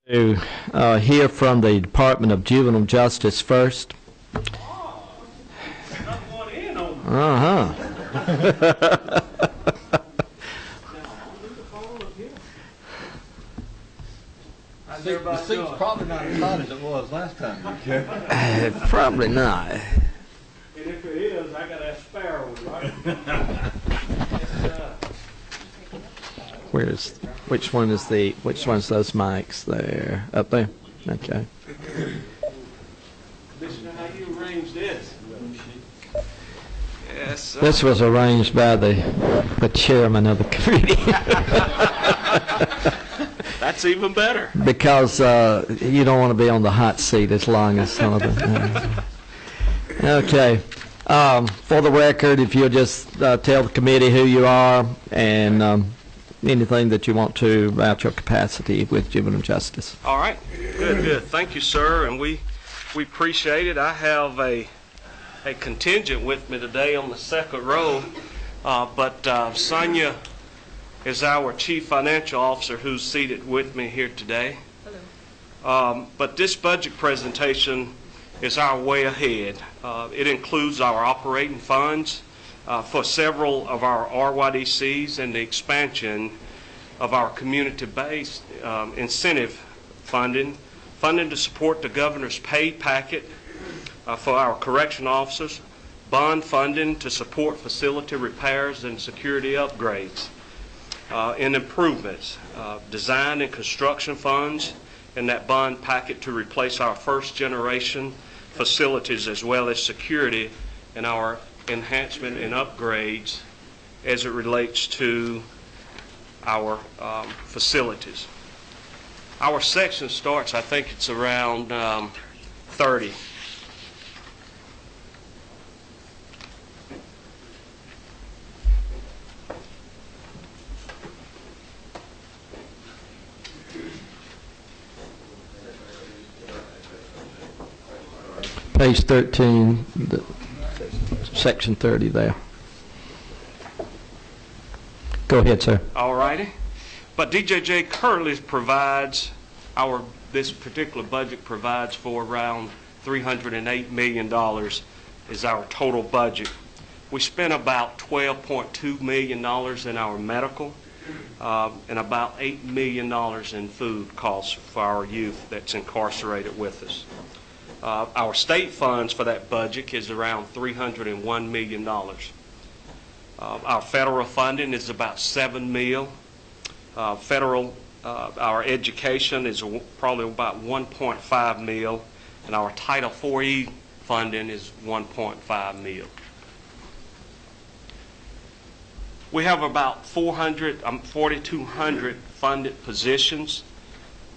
To hear from the Department of Juvenile Justice first. Uh-huh. The seat's probably not as hot as it was last time. Okay. Probably not. And if it is, I got a sparrow, right? Which one's those mics there? Up there? Okay. Commissioner, how you arrange this? Yes, sir. This was arranged by the chairman of the committee. That's even better. Because you don't want to be on the hot seat as long as some of them. Okay. For the record, if you'll just tell the committee who you are and anything that you want to about your capacity with juvenile justice. All right. Good. Thank you, sir, and we appreciate it. I have a contingent with me today on the second row, but Sonia is our Chief Financial Officer who's seated with me here today. Hello. But this budget presentation is our way ahead. It includes our operating funds for several of our RYDCs and the expansion of our community-based incentive funding to support the governor's pay packet for our correction officers, bond funding to support facility repairs and security upgrades, and improvements, design and construction funds in that bond packet to replace our first generation facilities, as well as security and our enhancement and upgrades as it relates to our facilities. Our section starts, I think it's around 30. Page 13, section 30 there. Go ahead, sir. All righty. But DJJ currently provides this particular budget provides for around $308 million is our total budget. We spent about $12.2 million in our medical and about $8 million in food costs for our youth that's incarcerated with us. Our state funds for that budget is around $301 million. Our federal funding is about $7 million. Our education is probably about $1.5 million, and our Title IV funding is $1.5 million. We have about 4,200 funded positions.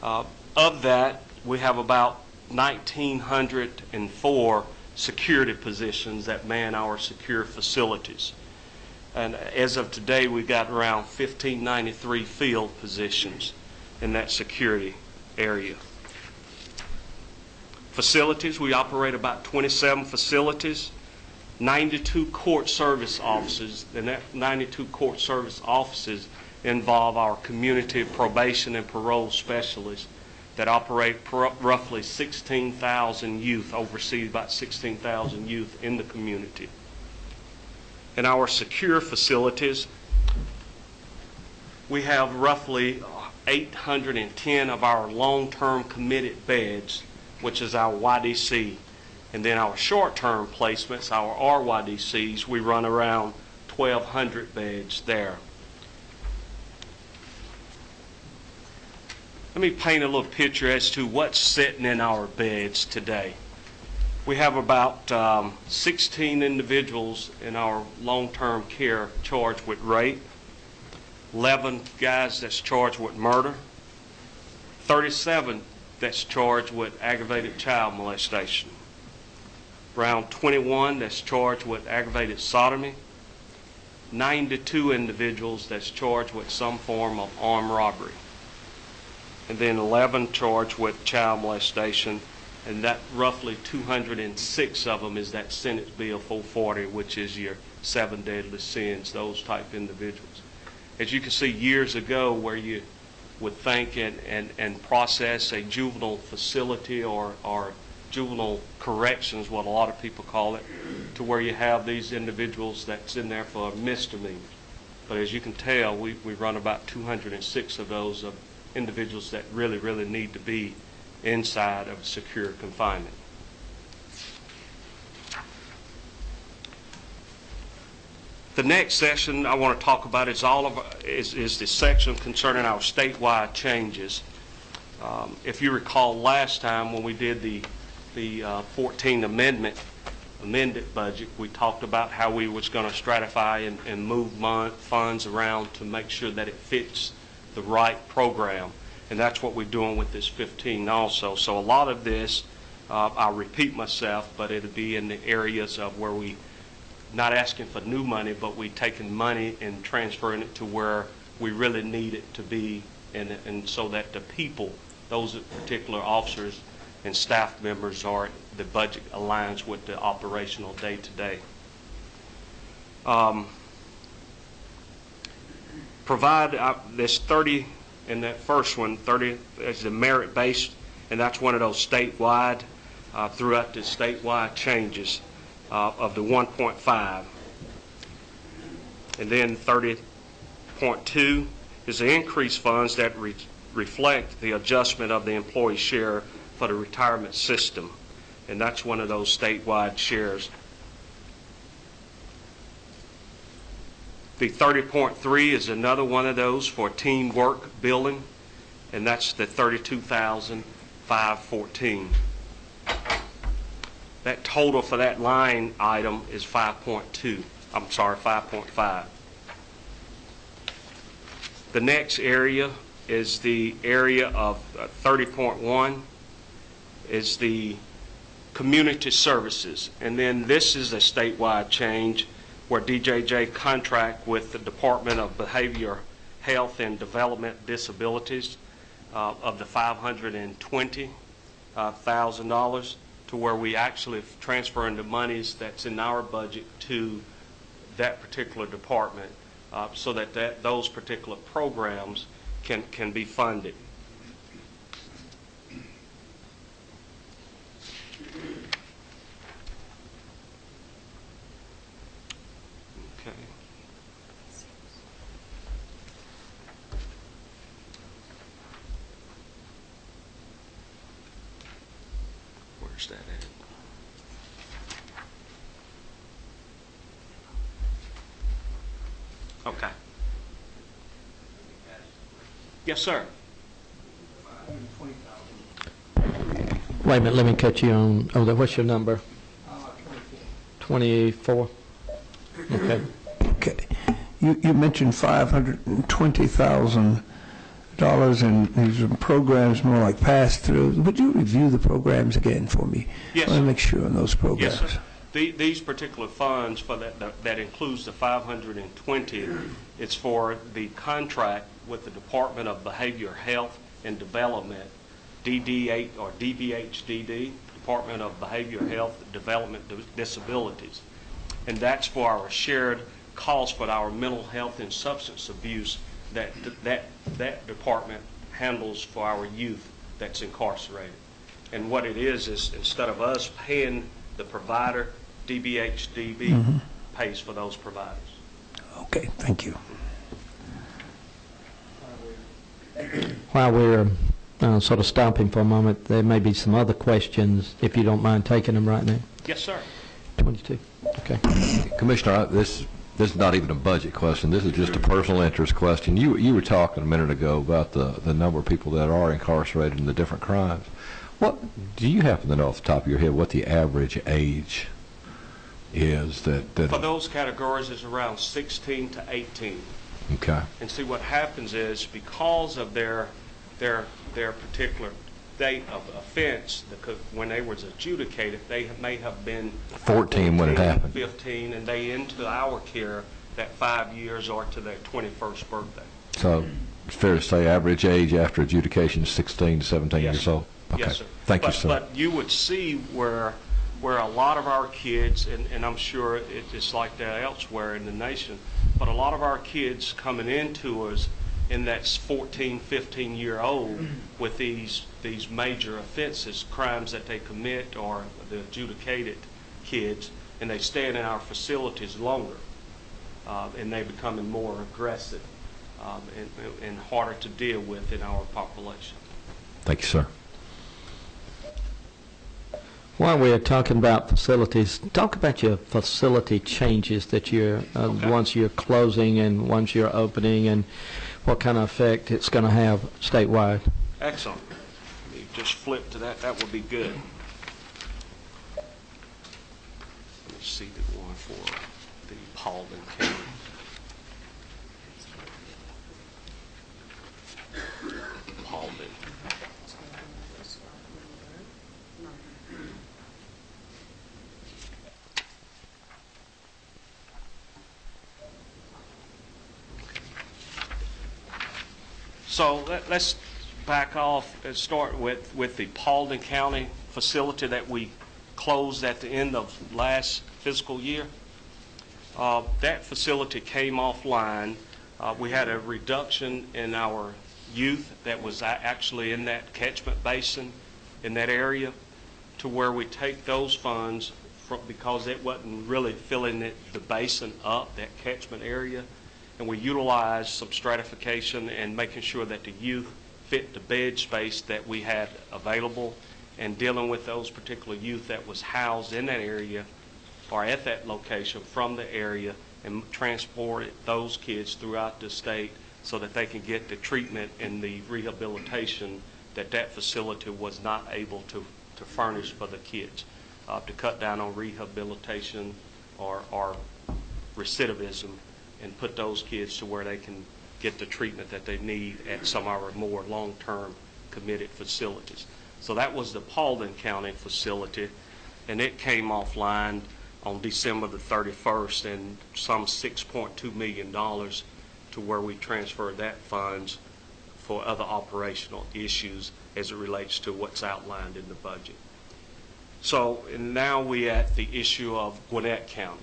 Of that, we have about 1,904 security positions that man our secure facilities. And as of today, we've got around 1,593 field positions in that security area. Facilities, we operate about 27 facilities, 92 court service offices, and that 92 court service offices involve our community probation and parole specialists that operate roughly 16,000 youth, oversee about 16,000 youth in the community. In our secure facilities, we have roughly 810 of our long-term committed beds, which is our YDC. And then our short-term placements, our RYDCs, we run around 1,200 beds there. Let me paint a little picture as to what's sitting in our beds today. We have about 16 individuals in our long-term care charged with rape, 11 guys that's charged with murder, 37 that's charged with aggravated child molestation, around 21 that's charged with aggravated sodomy, 92 individuals that's charged with some form of armed robbery, and then 11 charged with child molestation, and that roughly 206 of them is that Senate Bill 440, which is your 7 deadly sins, those type individuals. As you can see, years ago where you would think and process a juvenile facility or juvenile corrections, what a lot of people call it, to where you have these individuals that's in there for misdemeanors. But as you can tell, we run about 206 of those of individuals that really, really need to be inside of secure confinement. The next section I want to talk about is is the section concerning our statewide changes. If you recall last time when we did the 14 amended budget, we talked about how we was going to stratify and move funds around to make sure that it fits the right program, and that's what we're doing with this 15 also. So a lot of this, I'll repeat myself, but it'll be in the areas of where we not asking for new money, but we taking money and transferring it to where we really need it to be, and so that the people, those particular officers and staff members, are the budget aligns with the operational day-to-day. Provide this 30 in that first one, 30 is the merit-based, and that's one of those statewide, throughout the statewide changes of the 1.5. And then 30.2 is the increased funds that reflect the adjustment of the employee share for the retirement system, and that's one of those statewide shares. The 30.3 is another one of those for teamwork billing, and that's the 32,514. That total for that line item is 5.2. I'm sorry, 5.5. The next area is the area of 30.1 is the community services, and then this is a statewide change where DJJ contract with the Department of Behavior Health and Development Disabilities of the $520,000 to where we actually transferring the monies that's in our budget to that particular department, so that those particular programs can be funded. Okay. Where's that at? Okay. Yes, sir. Wait a minute, let me cut you on. What's your number? 24. Okay. Okay. You mentioned $520,000 in these programs, more like pass-through. Would you review the programs again for me? Yes, I want sir. to make sure on those programs. Yes, sir. These particular funds for that includes the 520. It's for the contract with the Department of Behavior Health and Development, DD8 or DBHDD, Department of Behavior Health Development Disabilities, and that's for our shared costs for our mental health and substance abuse that department handles for our youth that's incarcerated. And what it is instead of us paying the provider, DBHDB pays for those providers. Okay, thank you. While we're sort of stopping for a moment, there may be some other questions, if you don't mind taking them right now. Yes, sir. 22. Okay. Commissioner, this is not even a budget question. This is just a personal interest question. You were talking a minute ago about the number of people that are incarcerated in the different crimes. What do you happen to know off the top of your head what the average age is that For those categories is around 16 to 18. Okay. And see, what happens is because of their particular date of offense, when they was adjudicated, they may have been 14 when it happened. 15, and they into our care that 5 years or to their 21st birthday. So it's fair to say average age after adjudication is 16 to 17 Yes, years sir. old? Okay. Yes, sir. Thank you, sir. But you would see where a lot of our kids, and I'm sure it's like that elsewhere in the nation, but a lot of our kids coming into us in that's 14, 15-year-old with these major offenses, crimes that they commit, or the adjudicated kids, and they stay in our facilities longer, and they becoming more aggressive and harder to deal with in our population. Thank you, sir. While we're talking about facilities, talk about your facility changes that you're, once you're closing and once you're opening, and what kind of effect it's going to have statewide. Excellent. You just flip to that. That would be good. Let me see the one for the Paulding County. Paulding. So let's back off and start with the Paulding County facility that we closed at the end of last fiscal year. That facility came offline. We had a reduction in our youth that was actually in that catchment basin in that area, to where we take those funds because it wasn't really filling the basin up, that catchment area, and we utilized some stratification and making sure that the youth fit the bed space that we had available, and dealing with those particular youth that was housed in that area or at that location from the area, and transported those kids throughout the state so that they can get the treatment and the rehabilitation that that facility was not able to furnish for the kids, to cut down on rehabilitation or recidivism, and put those kids to where they can get the treatment that they need at some of our more long-term committed facilities. So that was the Paulding County facility, and it came offline on December the 31st, and some $6.2 million to where we transferred that funds for other operational issues as it relates to what's outlined in the budget. So, and now we at the issue of Gwinnett County.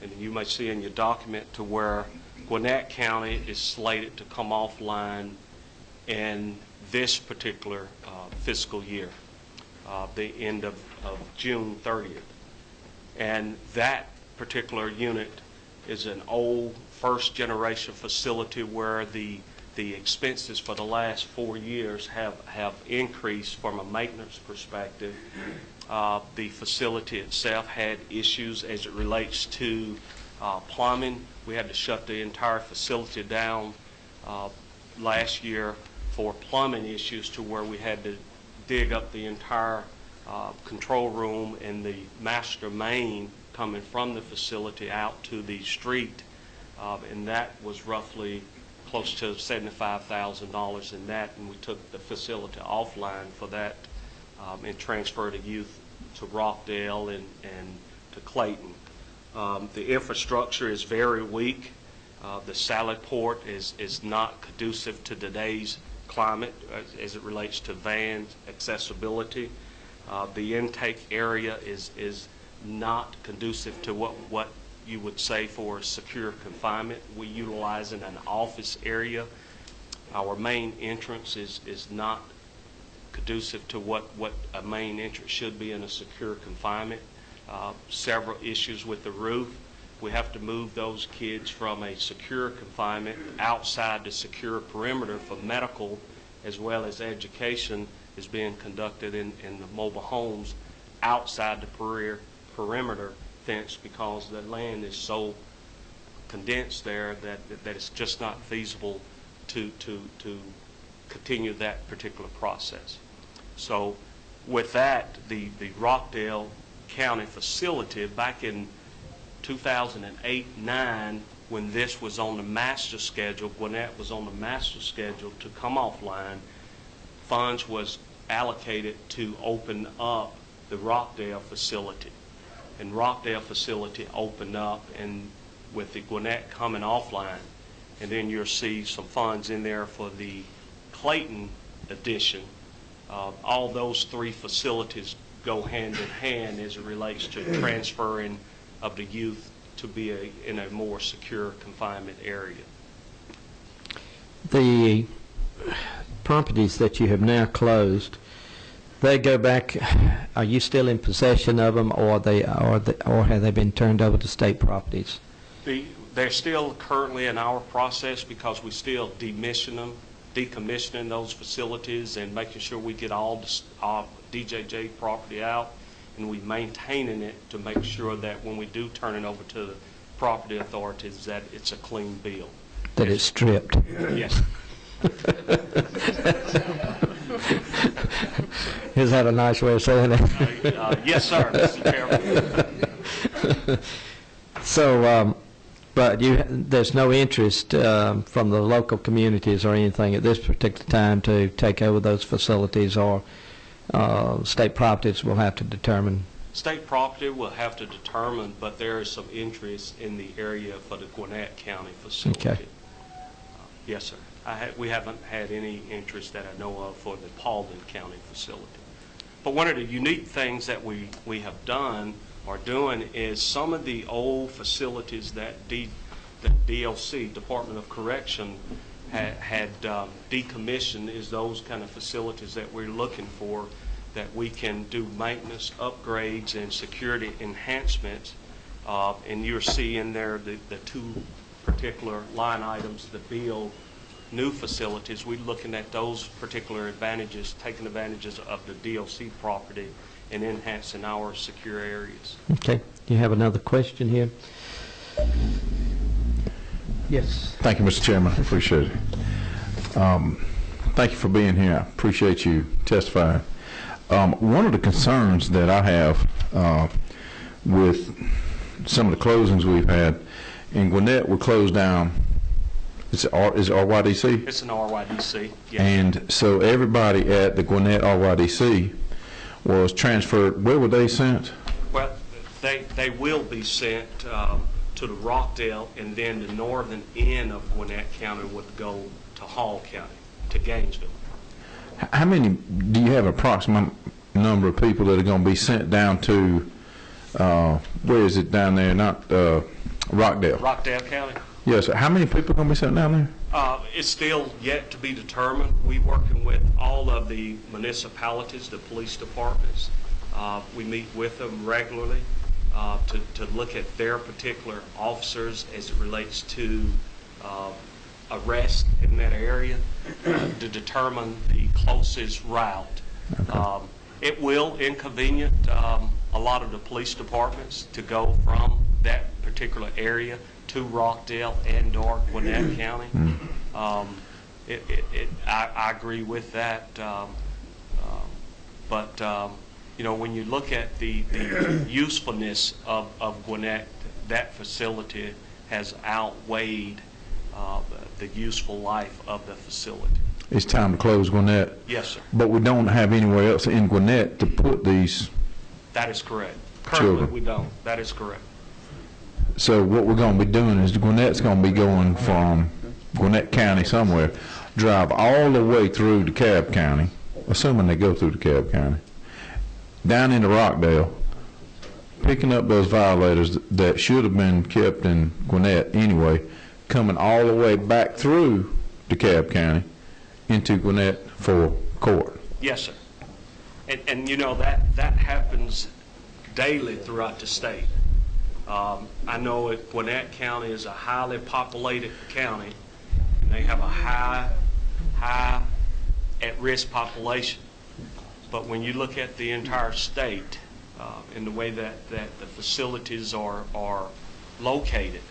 And you may see in your document to where Gwinnett County is slated to come offline in this particular fiscal year, the end of June 30th. And that particular unit is an old first-generation facility where the expenses for the last 4 years have increased from a maintenance perspective. The facility itself had issues as it relates to plumbing. We had to shut the entire facility down last year for plumbing issues, to where we had to dig up the entire control room and the master main coming from the facility out to the street, and that was roughly close to $75,000 in that, and we took the facility offline for that, and transferred the youth to Rockdale and to Clayton. The infrastructure is very weak. The salad port is not conducive to today's climate as it relates to van accessibility. The intake area is not conducive to what you would say for secure confinement. We utilize in an office area. Our main entrance is not conducive to what a main entrance should be in a secure confinement. Several issues with the roof. We have to move those kids from a secure confinement outside the secure perimeter for medical, as well as education is being conducted in the mobile homes outside the perimeter fence, because the land is so condensed there that it's just not feasible to continue that particular process. So with that, the Rockdale County facility, back in 2008-9, when this was on the master schedule, Gwinnett was on the master schedule to come offline, funds was allocated to open up the Rockdale facility. And Rockdale facility opened up, and with the Gwinnett coming offline, and then you'll see some funds in there for the Clayton addition. All those three facilities go hand in hand as it relates to transferring of the youth to be in a more secure confinement area. the properties that you have now closed, they go back, are you still in possession of them, or have they been turned over to state properties? They're still currently in our process because we still decommissioning those facilities and making sure we get all the DJJ property out, and we maintaining it to make sure that when we do turn it over to the property authorities that it's a clean bill. That it's stripped. Yes. Is that a nice way of saying it? Yes, sir, Mr. Chairman. So, but there's no interest from the local communities or anything at this particular time to take over those facilities, or state properties will have to determine? State property will have to determine, but there is some interest in the area for the Gwinnett County facility. Okay. Yes, sir. We haven't had any interest that I know of for the Paulding County facility. But one of the unique things that we have done or doing is some of the old facilities that the DLC, Department of Correction, had decommissioned is those kind of facilities that we're looking for, that we can do maintenance, upgrades, and security enhancements. And you'll see in there the two particular line items, the build new facilities. We're looking at those particular advantages, taking advantages of the DLC property and enhancing our secure areas. Okay. You have another question here? Yes. Thank you, Mr. Chairman. I appreciate it. Thank you for being here. I appreciate you testifying. One of the concerns that I have with some of the closings we've had in Gwinnett, we're closed down. Is it RYDC? It's an RYDC, yes. And so everybody at the Gwinnett RYDC was transferred. Where were they sent? Well, they will be sent to the Rockdale, and then the northern end of Gwinnett County would go to Hall County, to Gainesville. How many, do you have an approximate number of people that are going to be sent down to, where is it down there, not Rockdale? Rockdale County. Yes. How many people are going to be sent down there? It's still yet to be determined. We're working with all of the municipalities, the police departments. We meet with them regularly to look at their particular officers as it relates to arrest in that area to determine the closest route. Okay. It will inconvenience a lot of the police departments to go from that particular area to Rockdale and or Gwinnett County. I agree with that, but you know, when you look at the usefulness of Gwinnett, that facility has outweighed the useful life of the facility. It's time to close Gwinnett. Yes, sir. But we don't have anywhere else in Gwinnett to put these. That is correct. Currently, children. we don't. That is correct. So what we're going to be doing is Gwinnett's going to be going from Gwinnett County somewhere, drive all the way through DeKalb County, assuming they go through DeKalb County, down into Rockdale, picking up those violators that should have been kept in Gwinnett anyway, coming all the way back through DeKalb County into Gwinnett for court. Yes, sir. And you know, that happens daily throughout the state. I know Gwinnett County is a highly populated county, and they have a high at-risk population. But when you look at the entire state and the way that the facilities are located,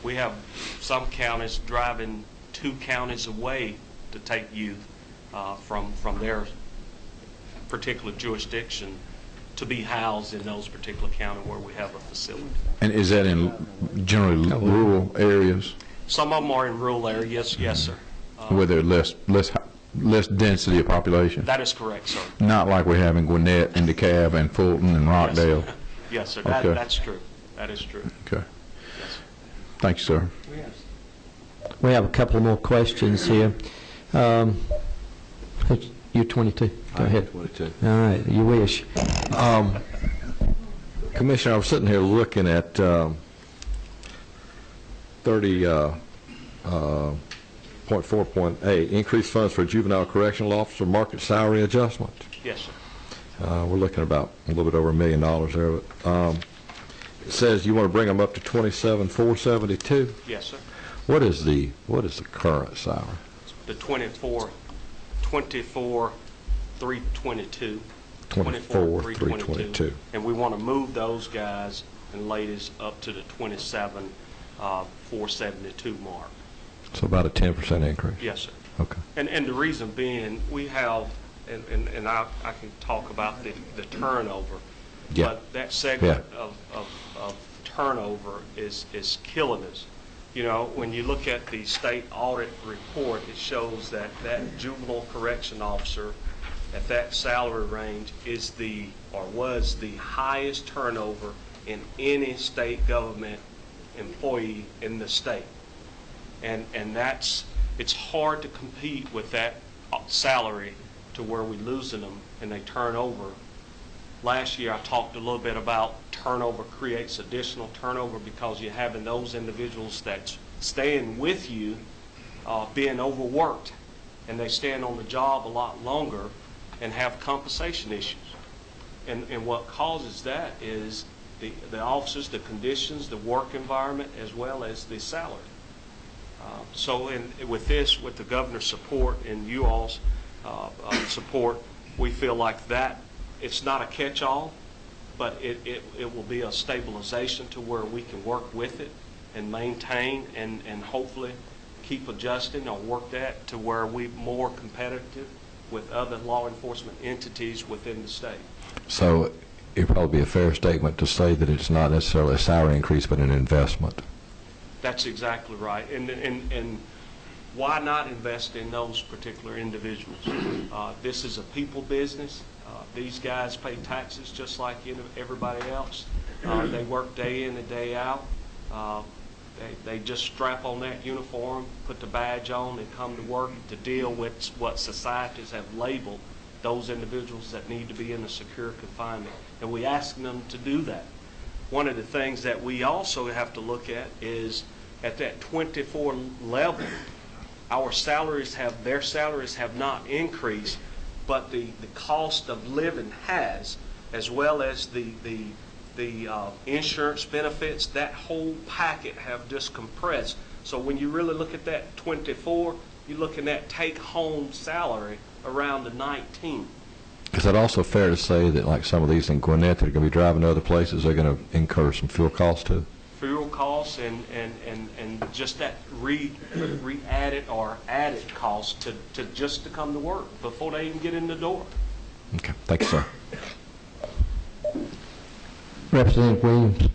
we have some counties driving 2 counties away to take youth from their particular jurisdiction to be housed in those particular counties where we have a facility. And is that in generally rural areas? Some of them are in rural areas, yes, sir. Where there's less density of population? That is correct, sir. Not like we have in Gwinnett and DeKalb and Fulton and Rockdale? Yes, sir. Okay. That's true. That is true. Okay. Thank you, sir. We have a couple more questions here. You're 22. Go ahead. 22. All right, you wish. Commissioner, I was sitting here looking at 30 6.4.8, increased funds for juvenile correctional officer market salary adjustment. Yes, sir. We're looking at about a little bit over $1 million there. It says you want to bring them up to 27,472. Yes, sir. What is the current salary? The 24,322. 24,322. And we want to move those guys and ladies up to the 27,472 mark. So about a 10% increase. Yes, sir. Okay. And the reason being, we have, and I can talk about the turnover, Yeah. but that segment of turnover is killing us. You know, when you look at the state audit report, it shows that juvenile correction officer at that salary range is was the highest turnover in any state government employee in the state. And it's hard to compete with that salary to where we're losing them and they turn over. Last year I talked a little bit about turnover creates additional turnover because you're having those individuals that's staying with you being overworked, and they stand on the job a lot longer and have compensation issues. And what causes that is the officers, the conditions, the work environment, as well as the salary. So with the governor's support and you all's support, we feel like that it's not a catch-all, but it will be a stabilization to where we can work with it and maintain and hopefully keep adjusting or work that to where we're more competitive with other law enforcement entities within the state. So it'd probably be a fair statement to say that it's not necessarily a salary increase, but an investment. That's exactly right. And why not invest in those particular individuals? This is a people business. These guys pay taxes just like everybody else. They work day in and day out. They just strap on that uniform, put the badge on, and come to work to deal with what societies have labeled those individuals that need to be in a secure confinement. And we ask them to do that. One of the things that we also have to look at is at that 24 level, their salaries have not increased, but the cost of living has, as well as the insurance benefits, that whole packet have just compressed. So when you really look at that 24, you're looking at take-home salary around the 19. Is it also fair to say that like some of these in Gwinnett that are going to be driving to other places, they're going to incur some fuel costs too? Fuel costs and just that re-added or added cost to just to come to work before they even get in the door. Okay, thank you, sir. Representative Williams.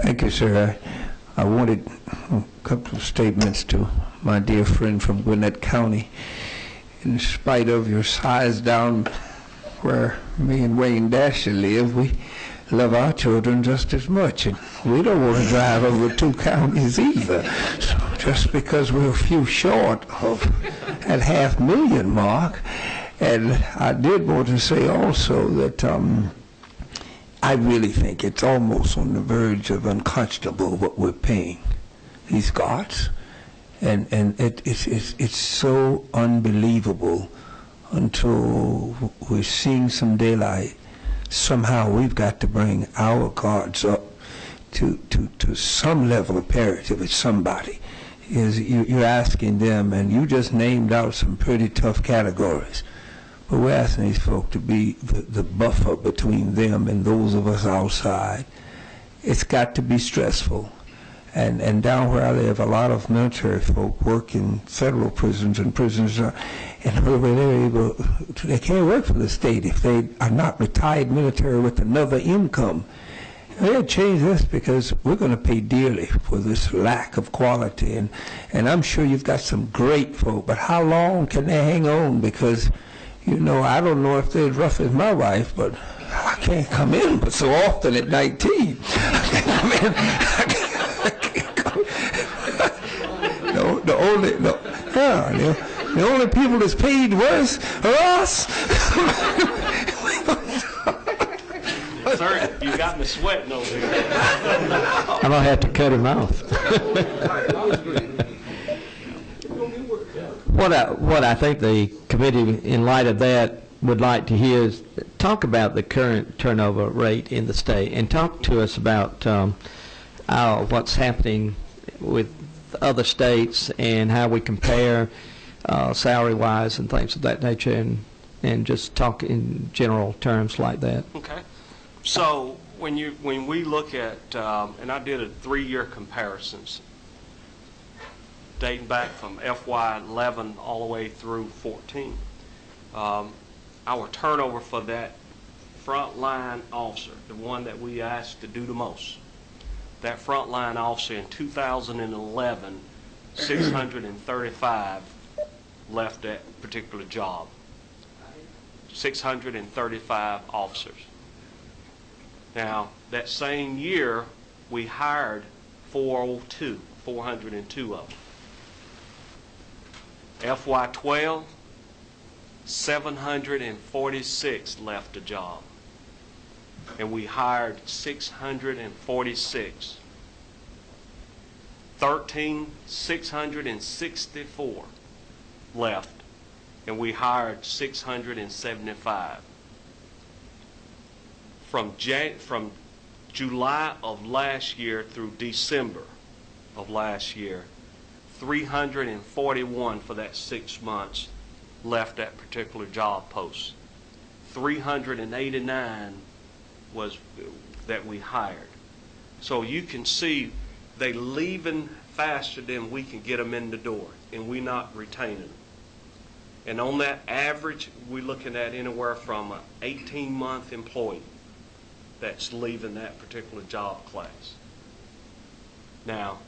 Thank you, sir. I wanted a couple of statements to my dear friend from Gwinnett County. In spite of your size down where me and Wayne Dasher live, we love our children just as much, and we don't want to drive over 2 counties either. So just because we're a few short of that 500,000 mark. And I did want to say also that I really think it's almost on the verge of unconscionable what we're paying these guards. And it's so unbelievable until we're seeing some daylight. Somehow we've got to bring our guards up to some level of parity with somebody. You're asking them, and you just named out some pretty tough categories. But we're asking these folk to be the buffer between them and those of us outside. It's got to be stressful. And down where I live, a lot of military folk work in federal prisons and prisons, and they can't work for the state if they are not retired military with another income. We had to change this because we're going to pay dearly for this lack of quality. And I'm sure you've got some great folk, but how long can they hang on? Because, you know, I don't know if they're as rough as my wife, but I can't come in but so often at 19. The only people that's paid worse are us. Sir, you got me sweating over here. I'm going to have to cut him off. What I think the committee, in light of that, would like to hear is talk about the current turnover rate in the state and talk to us about what's happening with other states and how we compare salary-wise and things of that nature, and just talk in general terms like that. Okay. So when we look at, and I did a 3-year comparisons dating back from FY11 all the way through 14. Our turnover for that frontline officer, the one that we asked to do the most, that frontline officer in 2011, 635 left that particular job. 635 officers. Now, that same year, we hired 402 of them. FY12, 746 left the job, and we hired 646. 664 left, and we hired 675. From July of last year through December of last year, 341 for that 6 months left that particular job post. 389 was that we hired. So you can see they leaving faster than we can get them in the door, and we're not retaining them. And on that average, we're looking at anywhere from an 18-month employee that's leaving that particular job class. Now,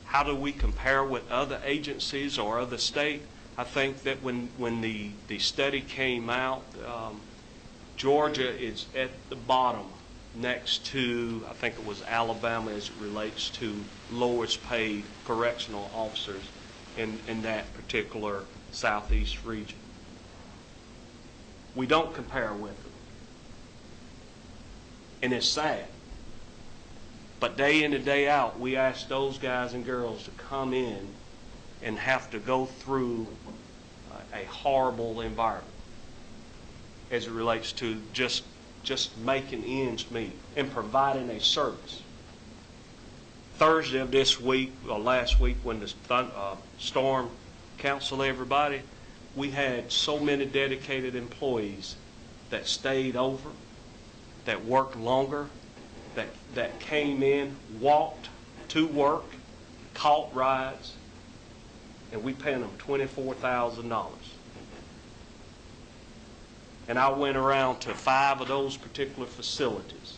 how do we compare with other agencies or other states? I think that when the study came out, Georgia is at the bottom next to, I think it was Alabama, as it relates to lowest paid correctional officers in that particular southeast region. We don't compare with them. And it's sad. But day in and day out, we ask those guys and girls to come in and have to go through a horrible environment as it relates to just making ends meet and providing a service. Thursday of this week, or last week, when the storm canceled everybody, we had so many dedicated employees that stayed over, that worked longer, that came in, walked to work, caught rides, and we paid them $24,000. And I went around to 5 of those particular facilities,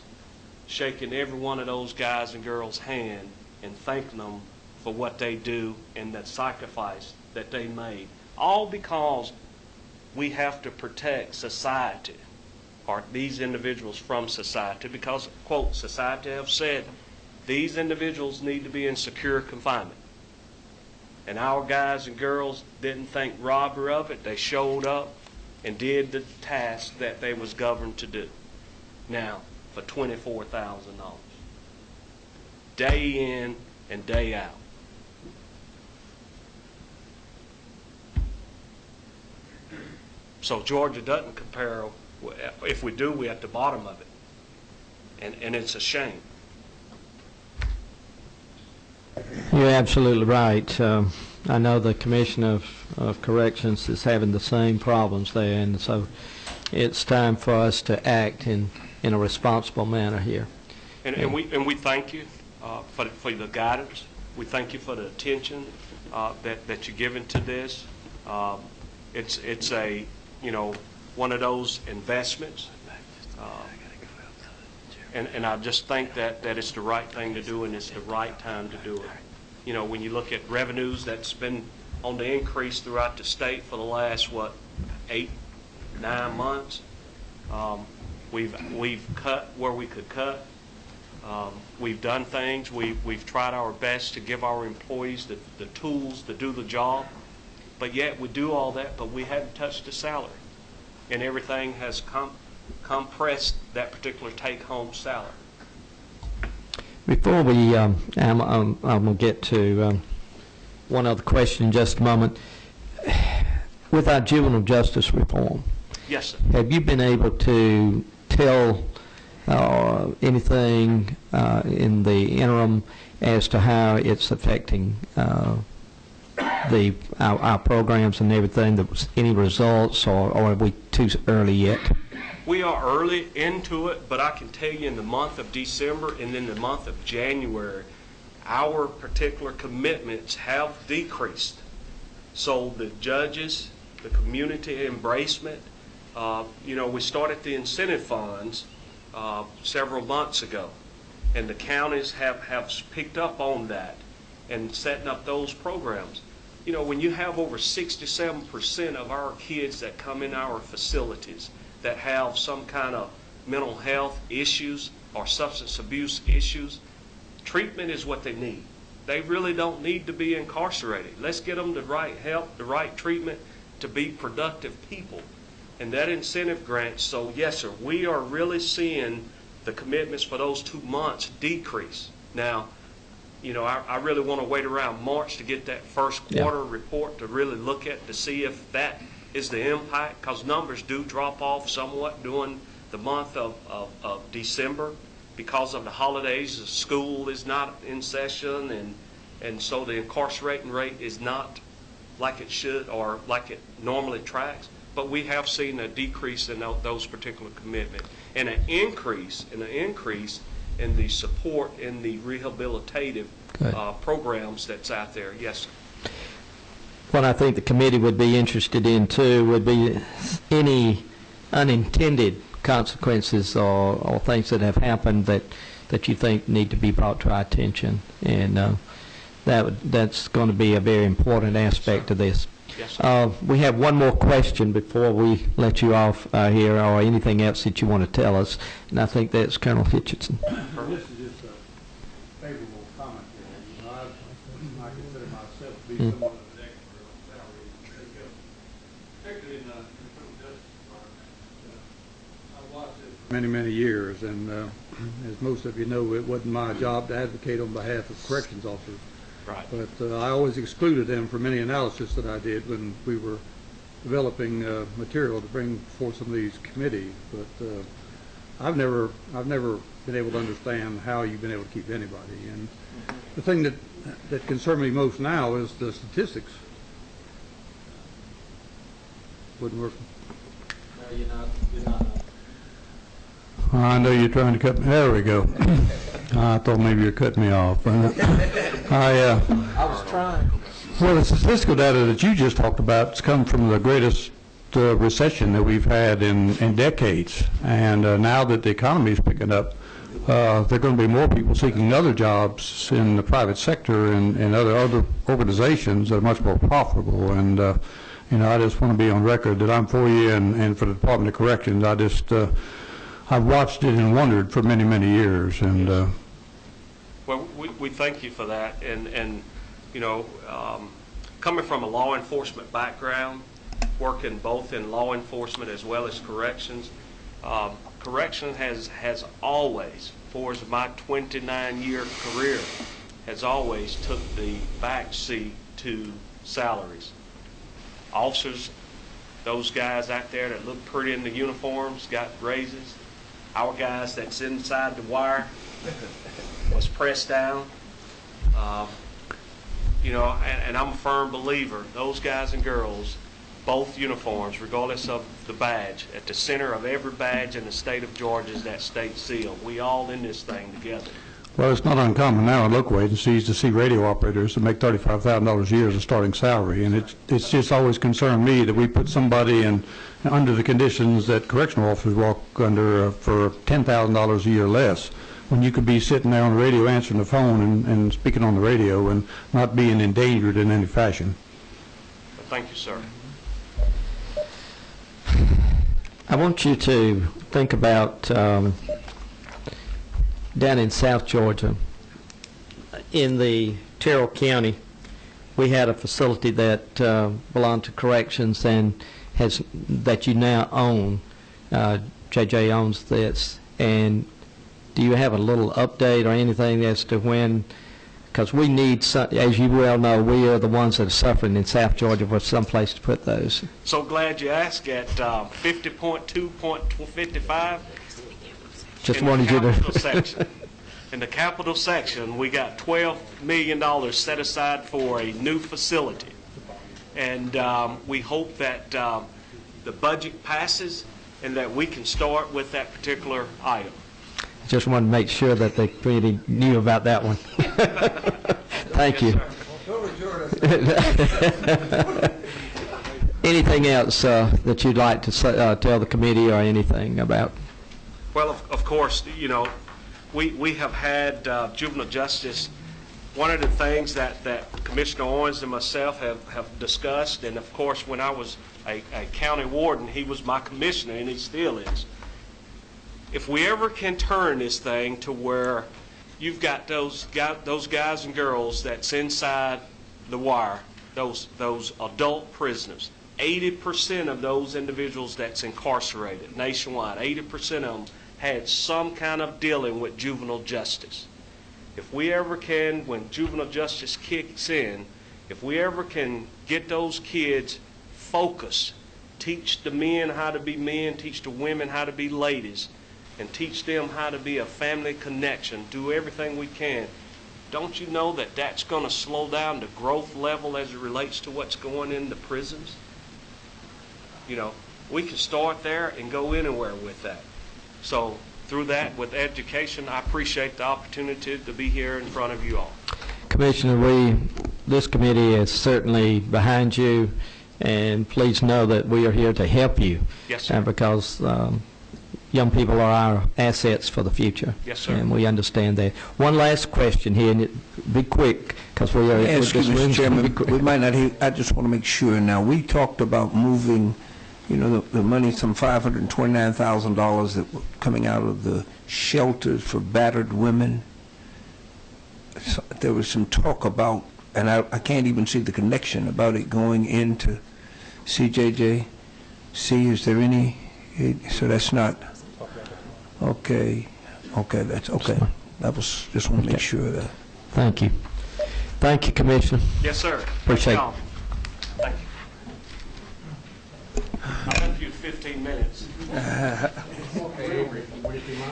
shaking every one of those guys and girls' hand and thanking them for what they do and the sacrifice that they made. All because we have to protect society, or these individuals from society, because, quote, society have said these individuals need to be in secure confinement. And our guys and girls didn't think robbery of it. They showed up and did the task that they was governed to do. Now, for $24,000. Day in and day out. So Georgia doesn't compare. If we do, we're at the bottom of it. And it's a shame. You're absolutely right. I know the Commission of Corrections is having the same problems there, and so it's time for us to act in a responsible manner here. And we thank you for the guidance. We thank you for the attention that you're giving to this. It's a, one of those investments. And I just think that it's the right thing to do, and it's the right time to do it. When you look at revenues that's been on the increase throughout the state for the last, 8-9 months, we've cut where we could cut. We've done things. We've tried our best to give our employees the tools to do the job, but yet we do all that, but we haven't touched the salary. And everything has compressed that particular take-home salary. Before we, I'm going to get to one other question in just a moment. with our juvenile justice reform, Yes, sir. have you been able to tell anything in the interim as to how it's affecting our programs and everything? That was any results, or are we too early yet? We are early into it, but I can tell you in the month of December and in the month of January, our particular commitments have decreased. So the judges, the community embracement, we started the incentive funds several months ago, and the counties have picked up on that and setting up those programs. When you have over 67% of our kids that come in our facilities that have some kind of mental health issues or substance abuse issues, treatment is what they need. They really don't need to be incarcerated. Let's get them the right help, the right treatment to be productive people. And that incentive grant, so yes, sir, we are really seeing the commitments for those 2 months decrease. Now, I really want to wait around March to get that first quarter report to really look at to see if that is the impact, because numbers do drop off somewhat during the month of December because of the holidays. The school is not in session, and so the incarcerating rate is not like it should or like it normally tracks. But we have seen a decrease in those particular commitments and an increase in the support in the rehabilitative programs that's out there. Yes, sir. What I think the committee would be interested in too would be any unintended consequences or things that have happened that you think need to be brought to our attention, and that's going to be a very important aspect of this. Yes, sir. We have one more question before we let you off here, or anything else that you want to tell us, and I think that's Colonel Hitchison. This is just a favorable comment here. I consider myself to be someone of an expert on salaries and pay, particularly in the criminal justice department. I've watched it for many years, and as most of you know, it wasn't my job to advocate on behalf of corrections officers. Right. But I always excluded them from any analysis that I did when we were developing material to bring before some of these committees. But I've never been able to understand how you've been able to keep anybody. And the thing that concerns me most now is the statistics. Wouldn't work. No, you're not. I know you're trying to cut me. There we go. I thought maybe you're cutting me off. I was trying. Well, the statistical data that you just talked about has come from the greatest recession that we've had in decades. And now that the economy is picking up, there are going to be more people seeking other jobs in the private sector and other organizations that are much more profitable. And, I just want to be on record that I'm for you and for the Department of Corrections. I've watched it and wondered for many years. And Well, we thank you for that. And coming from a law enforcement background, working both in law enforcement as well as corrections, correction has always, for my 29-year career, has always took the back seat to salaries. Officers, those guys out there that look pretty in the uniforms, got raises. Our guys that's inside the wire was pressed down. And I'm a firm believer, those guys and girls, both uniforms, regardless of the badge, at the center of every badge in the state of Georgia is that state seal. We all in this thing together. well, it's not uncommon now in local agencies to see radio operators that make $35,000 a year as a starting salary, and it's just always concerned me that we put somebody under the conditions that correctional officers walk under for $10,000 a year less, when you could be sitting there on the radio answering the phone and speaking on the radio and not being endangered in any fashion. Thank you, sir. I want you to think about down in South Georgia, in the Terrell County, we had a facility that belonged to corrections and that you now own. JJ owns this. And do you have a little update or anything as to when because we need, as you well know, we are the ones that are suffering in South Georgia for some place to put those. So glad you asked. At 50.2.55, Just in the wanted you capital to. section. In the capital section, we got $12 million set aside for a new facility. And we hope that the budget passes and that we can start with that particular item. Just wanted to make sure that they really knew about that one. Thank you. Anything else that you'd like to tell the committee or anything about? Well, of course, you know, we have had juvenile justice. One of the things that Commissioner Owens and myself have discussed, and of course when I was a county warden, he was my commissioner and he still is. If we ever can turn this thing to where you've got those guys and girls that's inside the wire, those adult prisoners, 80% of those individuals that's incarcerated nationwide, 80% of them had some kind of dealing with juvenile justice. If we ever can, when juvenile justice kicks in, if we ever can get those kids focused, teach the men how to be men, teach the women how to be ladies, and teach them how to be a family connection, do everything we can, don't you know that that's going to slow down the growth level as it relates to what's going in the prisons? You know, we can start there and go anywhere with that. So through that, with education, I appreciate the opportunity to be here in front of you all. Commissioner, this committee is certainly behind you, and please know that we are here to help you. Yes, sir. Because young people are our assets for the future. Yes, sir. And we understand that. One last question here, and be quick, because we are... Excuse me, Mr. Chairman, we might not hear, I just want to make sure now. We talked about moving, you know, the money, some $529,000 that were coming out of the shelters for battered women. So there was some talk about, and I can't even see the connection about it going into CJJ. Is there any, so that's not, okay, that's okay. That was, just want to make sure of that. Thank you. Thank you, Commissioner. Yes, sir. Appreciate it. Thank you. I'll have you 15 minutes.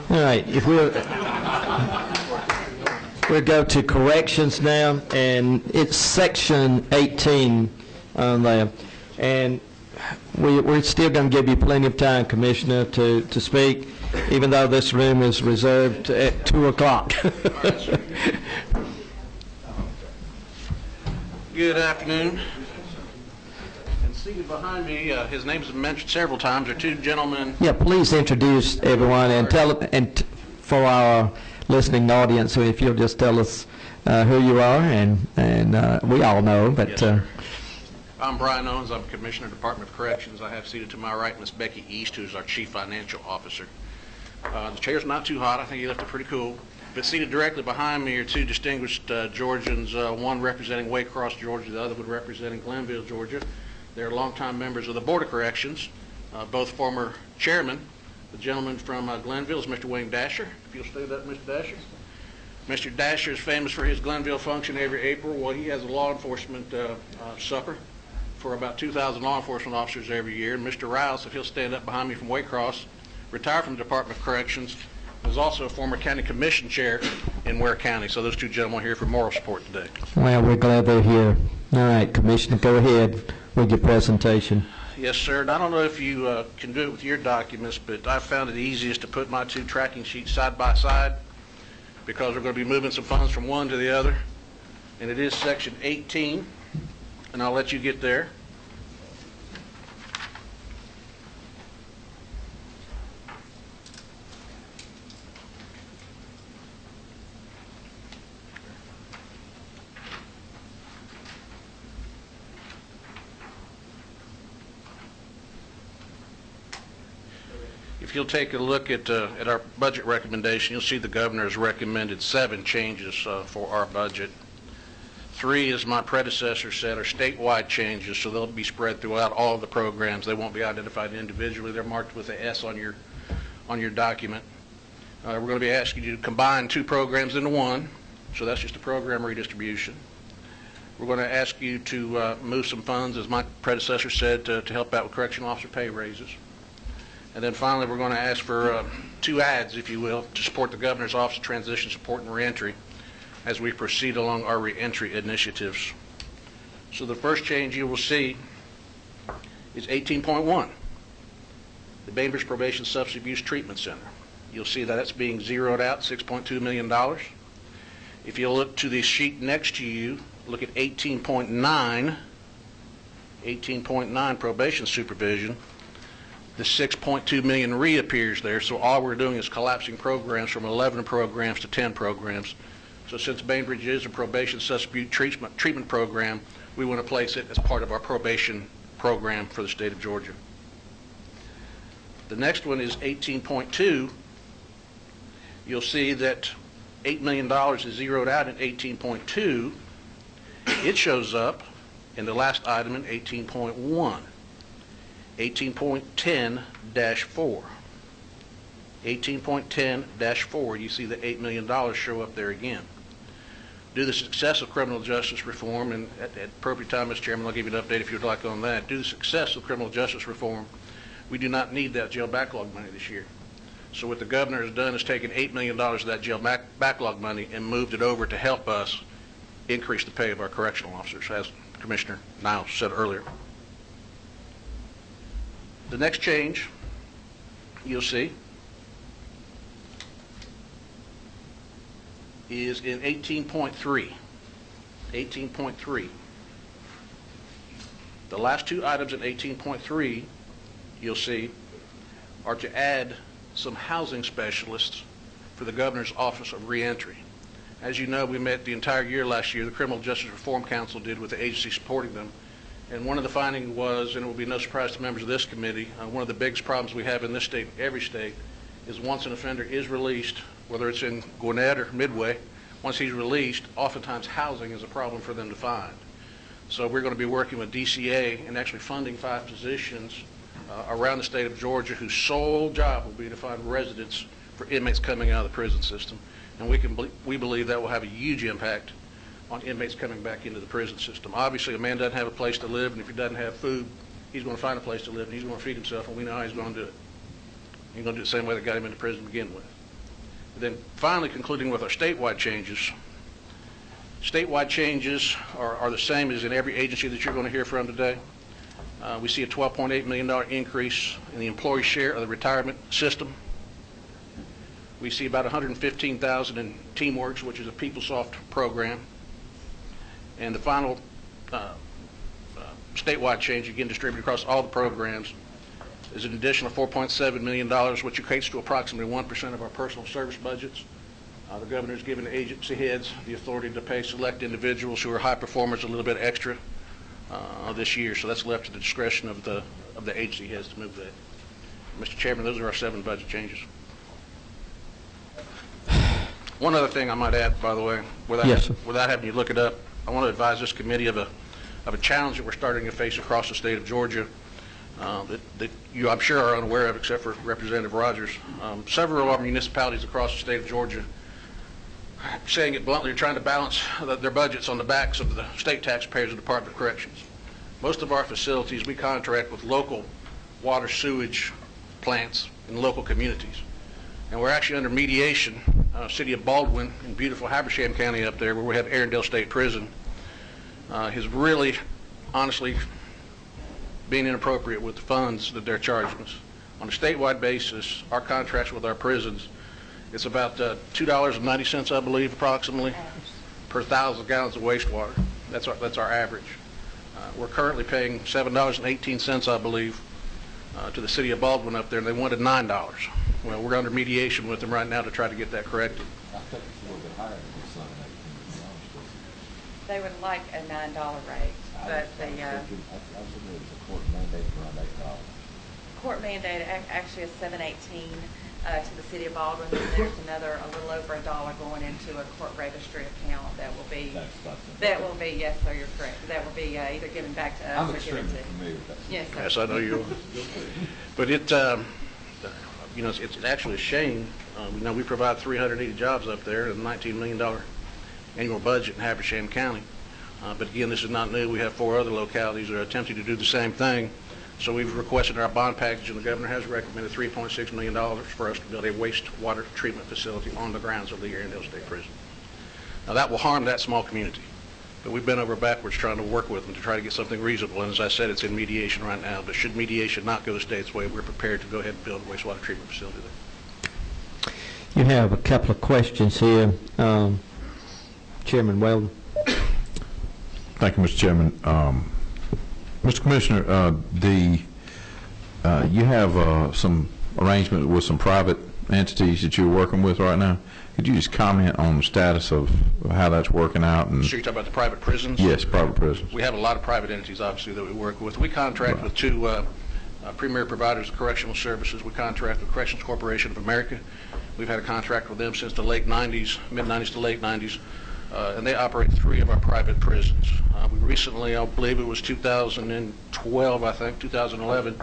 All right, if we'll go to corrections now, and it's section 18 on there, and we're still going to give you plenty of time, Commissioner, to speak, even though this room is reserved at 2 o'clock. Good afternoon. And seated behind me, his name's been mentioned several times, are two gentlemen. Yeah, please introduce everyone and for our listening audience, if you'll just tell us who you are, and we all know, but... Yes, I'm Brian Owens. I'm Commissioner, Department of Corrections. I have seated to my right Miss Becky East, who's our Chief Financial Officer. The chair's not too hot. I think he left it pretty cool. But seated directly behind me are two distinguished Georgians, one representing Waycross, Georgia, the other one representing Glenville, Georgia. They're longtime members of the Board of Corrections, both former chairmen. The gentleman from Glenville is Mr. William Dasher. If you'll stand up, Mr. Dasher. Mr. Dasher is famous for his Glenville function every April. Well, he has a law enforcement supper for about 2,000 law enforcement officers every year. And Mr. Rouse, if he'll stand up behind me from Waycross, retired from the Department of Corrections, is also a former county commission chair in Ware County. So those two gentlemen are here for moral support today. Well, we're glad they're here. All right, Commissioner, go ahead with your presentation. Yes, sir. And I don't know if you can do it with your documents, but I found it easiest to put my two tracking sheets side by side because we're going to be moving some funds from one to the other. And it is section 18, and I'll let you get there. If you'll take a look at our budget recommendation, you'll see the governor has recommended 7 changes for our budget. 3, as my predecessor said, are statewide changes, so they'll be spread throughout all of the programs. They won't be identified individually. They're marked with an S on your document. We're going to be asking you to combine 2 programs into one. So that's just a program redistribution. We're going to ask you to move some funds, as my predecessor said, to help out with correctional officer pay raises. And then finally, we're going to ask for 2 adds, if you will, to support the Governor's Office of Transition Support and Reentry as we proceed along our reentry initiatives. So the first change you will see is 18.1, the Bainbridge Probation Substance Abuse Treatment Center. You'll see that it's being zeroed out, $6.2 million. If you look to the sheet next to you, look at 18.9 probation supervision. The $6.2 million reappears there, so all we're doing is collapsing programs from 11 programs to 10 programs. So since Bainbridge is a probation substance abuse treatment program, we want to place it as part of our probation program for the state of Georgia. The next one is 18.2. You'll see that $8 million is zeroed out in 18.2. It shows up in the last item in 18.1. 18.10-4. 18.10-4, you see the $8 million show up there again. Due to the success of criminal justice reform, and at appropriate time, Mr. Chairman, I'll give you an update if you'd like on that. Due to the success of criminal justice reform, we do not need that jail backlog money this year. So what the governor has done is taken $8 million of that jail backlog money and moved it over to help us increase the pay of our correctional officers, as Commissioner Niles said earlier. The next change you'll see is in 18.3. 18.3. The last 2 items in 18.3 you'll see are to add some housing specialists for the Governor's Office of Reentry. As you know, we met the entire year last year, the Criminal Justice Reform Council did, with the agency supporting them. And one of the findings was, and it will be no surprise to members of this committee, one of the biggest problems we have in this state, every state, is once an offender is released, whether it's in Gwinnett or Midway, once he's released, oftentimes housing is a problem for them to find. So we're going to be working with DCA and actually funding 5 positions around the state of Georgia whose sole job will be to find residence for inmates coming out of the prison system. And we believe that will have a huge impact on inmates coming back into the prison system. Obviously, a man doesn't have a place to live, and if he doesn't have food, he's going to find a place to live, and he's going to feed himself, and we know how he's going to do it. He's going to do it the same way that got him into prison to begin with. And then finally, concluding with our statewide changes. Statewide changes are the same as in every agency that you're going to hear from today. We see a $12.8 million increase in the employee share of the retirement system. We see about $115,000 in TeamWorks, which is a PeopleSoft program. And the final statewide change, again distributed across all the programs, is an additional $4.7 million, which equates to approximately 1% of our personal service budgets. The governor has given the agency heads the authority to pay select individuals who are high performers a little bit extra this year, so that's left to the discretion of the agency heads to move that. Mr. Chairman, those are our 7 budget changes. One other thing I might add, by the way, without having you look it up, I want to advise this committee of a challenge that we're starting to face across the state of Georgia that you, I'm sure, are unaware of, except for Representative Rogers. Several of our municipalities across the state of Georgia, saying it bluntly, are trying to balance their budgets on the backs of the state taxpayers of the Department of Corrections. Most of our facilities, we contract with local water sewage plants in local communities. And we're actually under mediation, City of Baldwin in beautiful Habersham County up there, where we have Arendelle State Prison, is really, honestly, being inappropriate with the funds that they're charging us. On a statewide basis, our contracts with our prisons, it's about $2.90, I believe, approximately, per 1,000 gallons of wastewater. That's our average. We're currently paying $7.18, I believe, to the City of Baldwin up there, and they wanted $9. Well, we're under mediation with them right now to try to get that corrected. I think it's a little bit higher than $7.18. They would like a $9 rate, but the I was thinking it was a court mandate around $8. court mandate actually is $7.18 to the City of Baldwin, and there's another a little over $1 going into a court registry account that will be yes, sir, you're correct. That will be either given back to us I'm or given extremely to. familiar with that. Yes, sir. Yes, I know you are. But it, you know, it's actually a shame. We provide 380 jobs up there and a $19 million annual budget in Habersham County. But again, this is not new. We have 4 other localities that are attempting to do the same thing. So we've requested our bond package, and the governor has recommended $3.6 million for us to build a wastewater treatment facility on the grounds of the Arendelle State Prison. Now that will harm that small community, but we've been over backwards trying to work with them to try to get something reasonable. And as I said, it's in mediation right now. But should mediation not go the state's way, we're prepared to go ahead and build a wastewater treatment facility there. You have a couple of questions here. Chairman Weldon. Thank you, Mr. Chairman. Mr. Commissioner, you have some arrangement with some private entities that you're working with right now. Could you just comment on the status of how that's working out? And So you're talking about the private prisons? yes, private prisons. We have a lot of private entities, obviously, that we work with. We contract with 2 premier providers of correctional services. We contract with Corrections Corporation of America. We've had a contract with them since the late 90s, mid-90s to late 90s, and they operate 3 of our private prisons. We recently, I believe it was 2012, I think, 2011,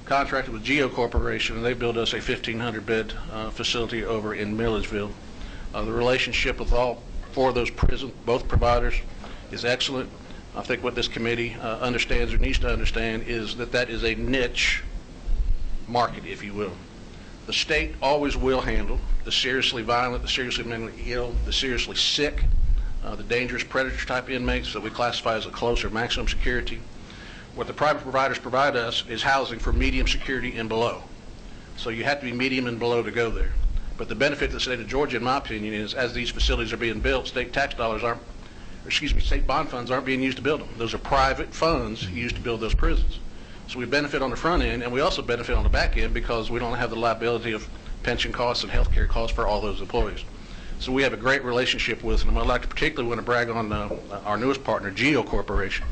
contracted with Geo Corporation, and they built us a 1,500-bed facility over in Milledgeville. The relationship with all 4 of those prisons, both providers, is excellent. I think what this committee understands or needs to understand is that that is a niche market, if you will. The state always will handle the seriously violent, the seriously mentally ill, the seriously sick, the dangerous predator type inmates that we classify as a close or maximum security. What the private providers provide us is housing for medium security and below. So you have to be medium and below to go there. But the benefit to the state of Georgia, in my opinion, is as these facilities are being built, state tax dollars aren't, state bond funds aren't being used to build them. Those are private funds used to build those prisons. So we benefit on the front end, and we also benefit on the back end because we don't have the liability of pension costs and health care costs for all those employees. So we have a great relationship with them. I'd like to particularly want to brag on our newest partner, Geo Corporation.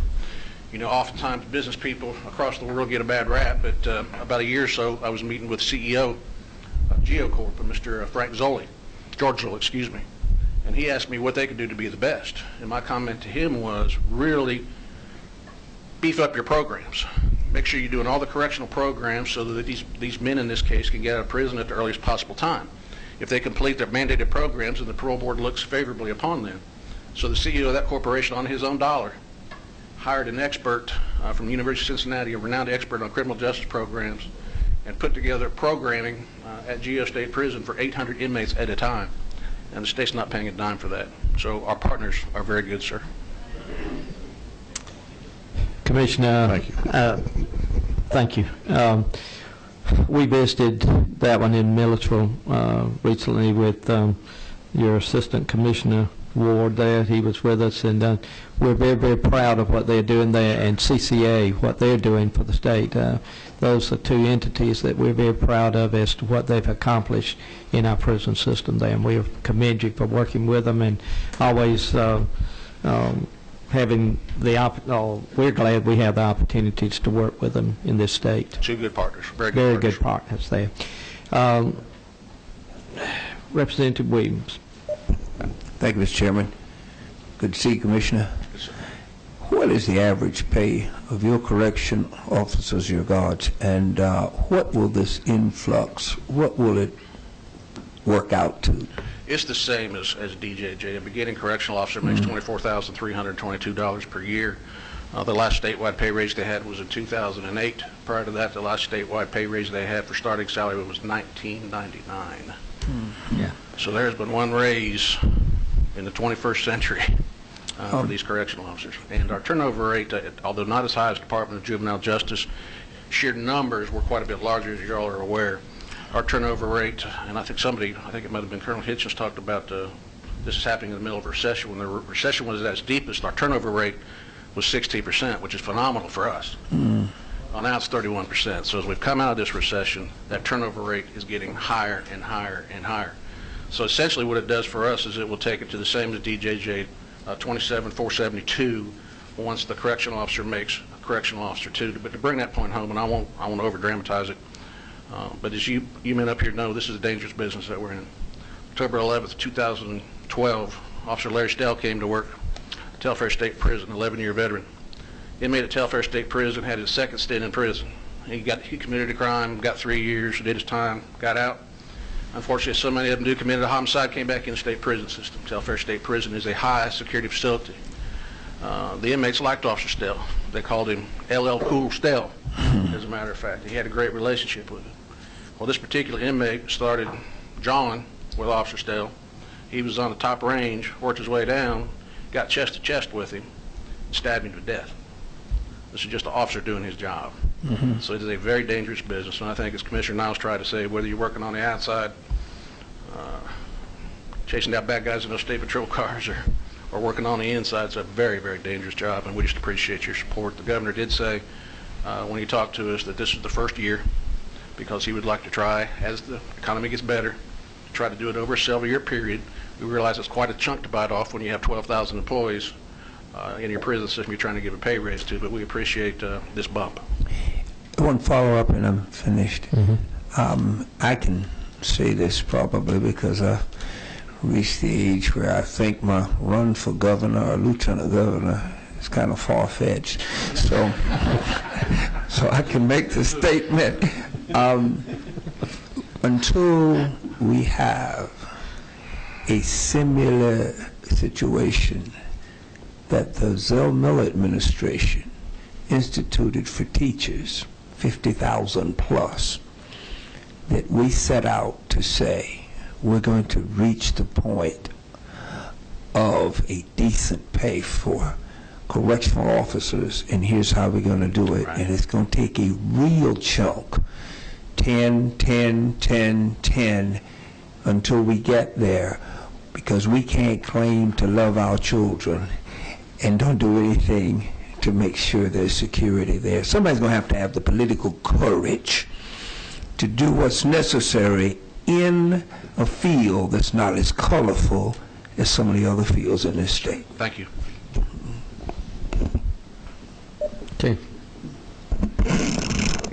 You know, oftentimes business people across the world get a bad rap, but about a year or so, I was meeting with CEO of Geo Corp, Mr. Frank Zoli, George Zoli, excuse me, and he asked me what they could do to be the best. And my comment to him was really beef up your programs. Make sure you're doing all the correctional programs so that these men in this case can get out of prison at the earliest possible time. If they complete their mandated programs, and the parole board looks favorably upon them. So the CEO of that corporation, on his own dollar, hired an expert from the University of Cincinnati, a renowned expert on criminal justice programs, and put together programming at Geo State Prison for 800 inmates at a time. And the state's not paying a dime for that. So our partners are very good, sir. Commissioner. Thank you. Thank you. We visited that one in Milledgeville recently with your Assistant Commissioner Ward there. He was with us, and we're very, very proud of what they're doing there, and CCA, what they're doing for the state. Those are 2 entities that we're very proud of as to what they've accomplished in our prison system there, and we commend you for working with them and always having the we're glad we have the opportunities to work with them in this state. 2 good partners, very good partners there. Representative Williams. Thank you, Mr. Chairman. Good to see you, Commissioner. Yes, sir. What is the average pay of your correction officers, your guards, and what will this influx, what will it work out to? It's the same as DJJ. A beginning correctional officer makes $24,322 per year. The last statewide pay raise they had was in 2008. Prior to that, the last statewide pay raise they had for starting salary was $19.99. Yeah. So there's been one raise in the 21st century for these correctional officers. And our turnover rate, although not as high as Department of Juvenile Justice, sheer numbers were quite a bit larger, as you all are aware. Our turnover rate, and I think it might have been Colonel Hitchens talked about this is happening in the middle of a recession. When the recession was at its deepest, our turnover rate was 16%, which is phenomenal for us. Well, now it's 31%. So as we've come out of this recession, that turnover rate is getting higher and higher and higher. So essentially what it does for us is it will take it to the same as DJJ, 27,472, once the correctional officer makes a correctional officer 2. But to bring that point home, and I won't over dramatize it, but as you men up here know, this is a dangerous business that we're in. October 11th, 2012, Officer Larry Stell came to work at Telfair State Prison, 11-year veteran. Inmate at Telfair State Prison, had his second stint in prison. He committed a crime, got 3 years, did his time, got out. Unfortunately, so many of them do commit a homicide, came back in the state prison system. Telfair State Prison is a high security facility. The inmates liked Officer Stell. They called him LL Cool Stell, as a matter of fact. He had a great relationship with him. Well, this particular inmate started jawing with Officer Stell. He was on the top range, worked his way down, got chest to chest with him, and stabbed him to death. This is just an officer doing his job. So it is a very dangerous business, and I think as Commissioner Niles tried to say, whether you're working on the outside, chasing down bad guys in those state patrol cars, or working on the inside, it's a very, very dangerous job, and we just appreciate your support. The governor did say when he talked to us that this is the first year, because he would like to try, as the economy gets better, to try to do it over a several-year period. We realize it's quite a chunk to bite off when you have 12,000 employees in your prison system you're trying to give a pay raise to, but we appreciate this bump. One follow-up and I'm finished. I can say this probably because I reached the age where I think my run for governor or lieutenant governor is kind of far-fetched. So I can make the statement. Until we have a similar situation that the Zell Miller administration instituted for teachers, 50,000 plus, that we set out to say we're going to reach the point of a decent pay for correctional officers, and here's how we're going to do it. Right. And it's going to take a real chunk, 10, 10, 10, 10, until we get there, because we can't claim to love our children and don't do anything to make sure there's security there. Somebody's going to have the political courage to do what's necessary in a field that's not as colorful as some of the other fields in this state. Thank you. Okay.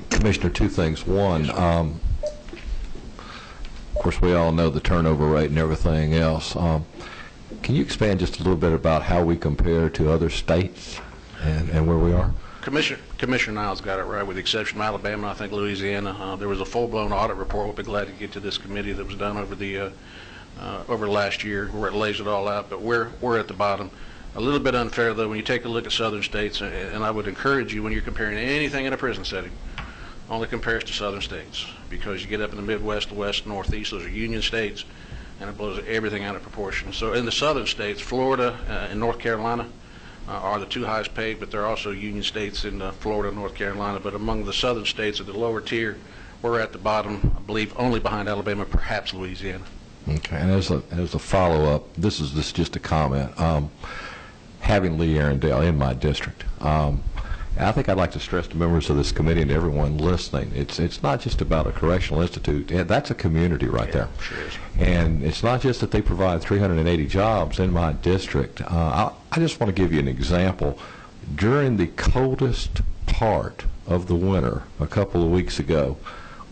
Commissioner, two things. One, of course, we all know the turnover rate and everything else. Can you expand just a little bit about how we compare to other states and where we are? Commissioner Niles got it right, with the exception of Alabama, I think Louisiana. There was a full-blown audit report. We'll be glad to get to this committee that was done over the last year, where it lays it all out. But we're at the bottom. A little bit unfair, though, when you take a look at southern states, and I would encourage you, when you're comparing anything in a prison setting, only compares to southern states, because you get up in the Midwest, the West, Northeast, those are union states, and it blows everything out of proportion. So in the southern states, Florida and North Carolina are the two highest paid, but there are also union states in Florida and North Carolina. But among the southern states at the lower tier, we're at the bottom, I believe, only behind Alabama, perhaps Louisiana. Okay, and as a follow-up, this is just a comment. Having Lee Arundel in my district, I think I'd like to stress to members of this committee and to everyone listening, it's not just about a correctional institute. That's a community right there. Sure is. And it's not just that they provide 380 jobs in my district. I just want to give you an example. During the coldest part of the winter a couple of weeks ago,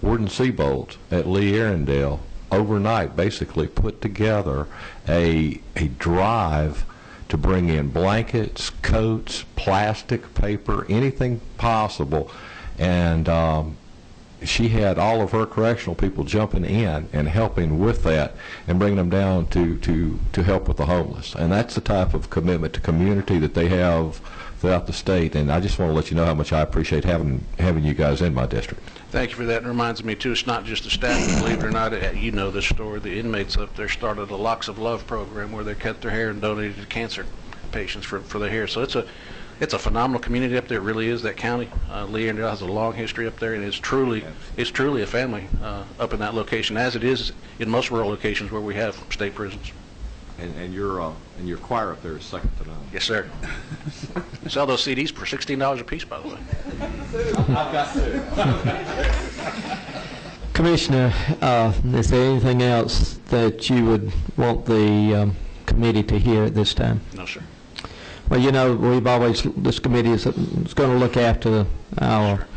Warden Seabold at Lee Arundel overnight basically put together a drive to bring in blankets, coats, plastic, paper, anything possible. And she had all of her correctional people jumping in and helping with that and bringing them down to help with the homeless. And that's the type of commitment to community that they have throughout the state. And I just want to let you know how much I appreciate having you guys in my district. Thank you for that. It reminds me, too, it's not just the staff, believe it or not. You know this story. The inmates up there started a Locks of Love program where they cut their hair and donated to cancer patients for their hair. So it's a phenomenal community up there. It really is, that county. Lee Arundel has a long history up there, and it's truly a family up in that location, as it is in most rural locations where we have state prisons. And your choir up there is second to none. Yes, sir. Sell those CDs for $16 a piece, by the way. I've got to. Commissioner, is there anything else that you would want the committee to hear at this time? No, sir. Well, you know, this committee is going to look after our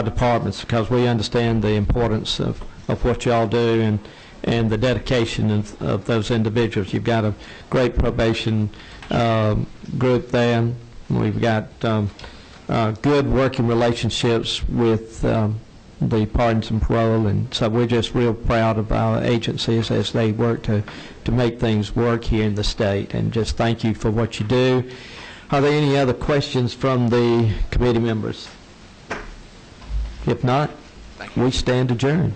departments, because we understand the importance of what y'all do and the dedication of those individuals. You've got a great probation group there. We've got good working relationships with the pardons and parole, and so we're just real proud of our agencies as they work to make things work here in the state, and just thank you for what you do. Are there any other questions from the committee members? If not, we stand adjourned.